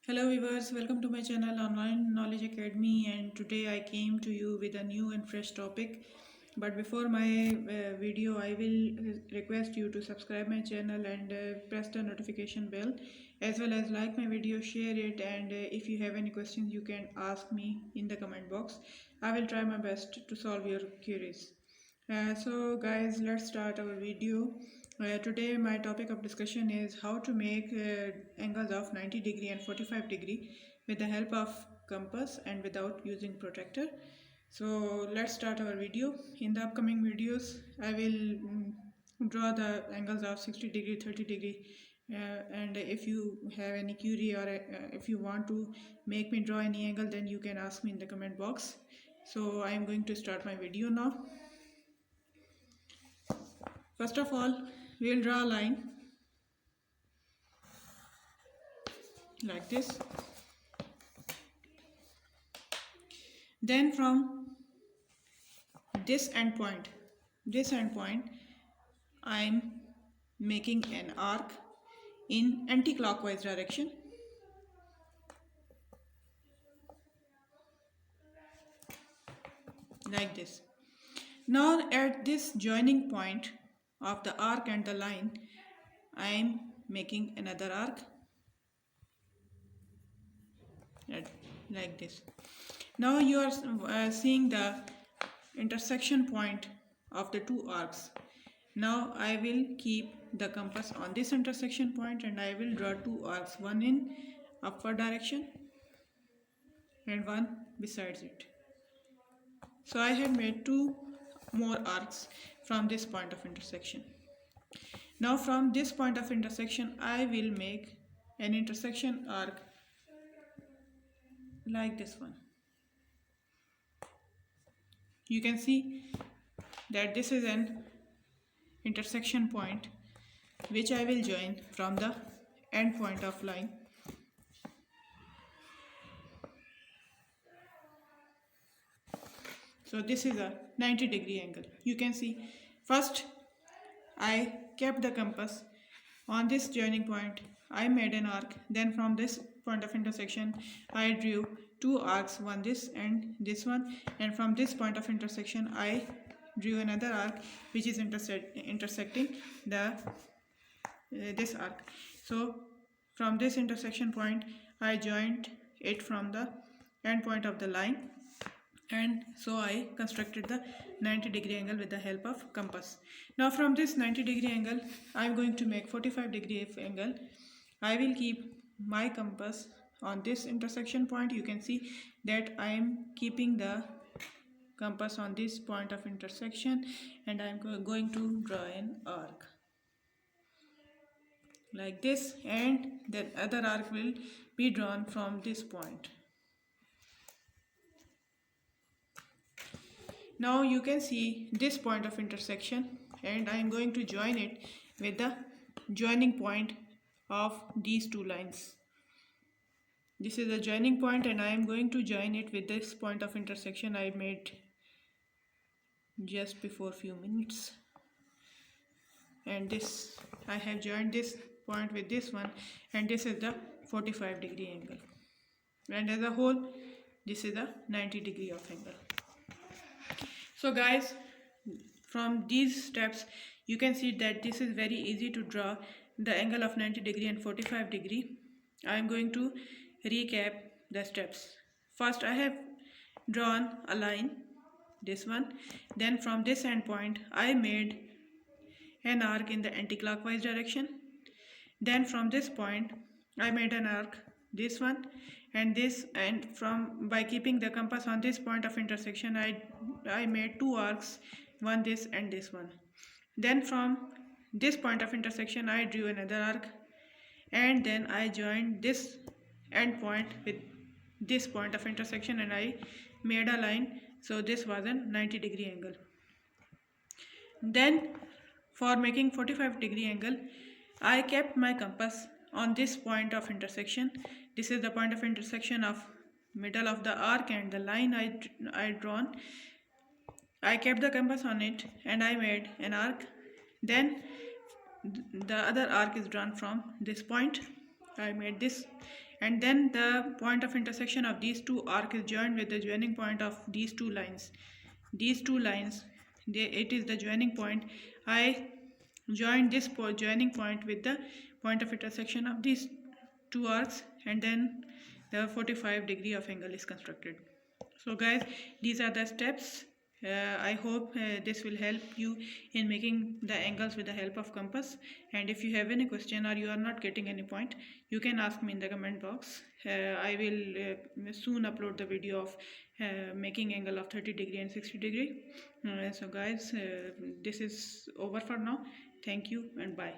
Hello viewers, welcome to my channel Online Knowledge Academy, and today I came to you with a new and fresh topic. But before my video, I will request you to subscribe my channel and press the notification bell, as well as like my video, share it, and if you have any questions you can ask me in the comment box. I will try my best to solve your queries. So guys, let's start our video. Today my topic of discussion is how to make angles of 90 degree and 45 degree with the help of compass and without using protractor. So let's start our video. In the upcoming videos I will draw the angles of 60 degree, 30 degree, and if you have any query, or if you want to make me draw any angle, then you can ask me in the comment box. So I am going to start my video now. First of all, we will draw a line like this. Then from this endpoint, I am making an arc in anti-clockwise direction. Like this. Now at this joining point of the arc and the line, I am making another arc like this. Now you are seeing the intersection point of the two arcs. Now I will keep the compass on this intersection point and I will draw two arcs, one in upward direction and one besides it. So I have made two more arcs from this point of intersection. Now from this point of intersection I will make an intersection arc like this one. You can see that this is an intersection point which I will join from the end point of line. So this is a 90 degree angle. You can see first I kept the compass on this joining point. I made an arc. Then from this point of intersection I drew two arcs, one this and this one, and from this point of intersection I drew another arc which is intersecting the this arc. So from this intersection point I joined it from the end point of the line, and so I constructed the 90 degree angle with the help of compass. Now from this 90 degree angle I am going to make 45 degree angle. I will keep my compass on this intersection point. You can see that I am keeping the compass on this point of intersection, and I am going to draw an arc like this, and the other arc will be drawn from this point. Now you can see this point of intersection, and I am going to join it with the joining point of these two lines. This is the joining point and I am going to join it with this point of intersection I made just before few minutes, and this I have joined this point with this one, and this is the 45 degree angle, and as a whole this is a 90 degree of angle. So guys, from these steps you can see that this is very easy to draw the angle of 90 degree and 45 degree. I am going to recap the steps. First I have drawn a line, this one. Then from this end point I made an arc in the anti-clockwise direction. Then from this point I made an arc, this one and this, and from by keeping the compass on this point of intersection I made two arcs, one this and this one. Then from this point of intersection I drew another arc, and then I joined this end point with this point of intersection and I made a line. So this was a 90 degree angle. Then for making 45 degree angle I kept my compass on this point of intersection. This is the point of intersection of middle of the arc and the line I drawn. I kept the compass on it and I made an arc. Then the other arc is drawn from this point, I made this, and then the point of intersection of these two arcs is joined with the joining point of these two lines. These two lines, it is the joining point. I joined this joining point with the point of intersection of these two arcs, and then the 45-degree of angle is constructed. So guys, these are the steps. I hope this will help you in making the angles with the help of compass. And if you have any question or you are not getting any point, you can ask me in the comment box. I will soon upload the video of making angle of 30-degree and 60-degree. So guys, this is over for now. Thank you and bye.